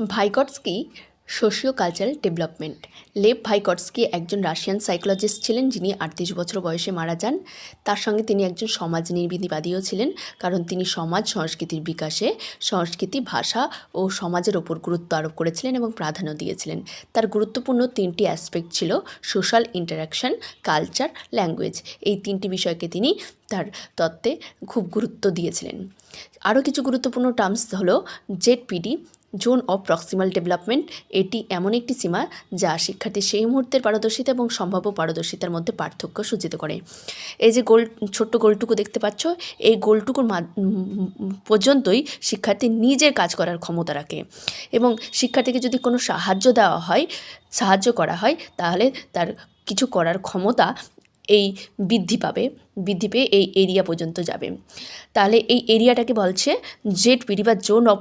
Vygotsky socio cultural development. Lev Vygotsky একজন Russian psychologist ছিলেন, যিনি 38 বছর বয়সে মারা যান। তার সঙ্গে তিনি একজন সমাজ নির্বিধিবাদীও ছিলেন, কারণ তিনি সমাজ সংস্কৃতির বিকাশে সংস্কৃতি, ভাষা ও সমাজের ওপর গুরুত্ব আরোপ করেছিলেন এবং প্রাধান্য দিয়েছিলেন। তার গুরুত্বপূর্ণ 3টি অ্যাসপেক্ট ছিল: সোশ্যাল ইন্টারাকশন, কালচার, ল্যাঙ্গুয়েজ। এই 3টি বিষয়কে তিনি তার তত্ত্বে খুব গুরুত্ব দিয়েছিলেন। আরও কিছু গুরুত্বপূর্ণ টার্মস হলো ZPD, zone of proximal development. এটি এমন একটি সীমা যা শিক্ষার্থীর সেই মুহূর্তের পারদর্শিতা এবং সম্ভাব্য পারদর্শিতার মধ্যে পার্থক্য সূচিত করে। এই যে ছোট্ট গোলটুকু দেখতে পাচ্ছ, এই গোলটুকুর পর্যন্তই শিক্ষার্থী নিজের কাজ করার ক্ষমতা রাখে, এবং শিক্ষার্থীকে যদি কোনো সাহায্য করা হয় তাহলে তার কিছু করার ক্ষমতা বৃদ্ধি পেয়ে এই এরিয়া পর্যন্ত যাবে। তাহলে এই এরিয়াটাকে বলছে জেডপিডি বা জোন অফ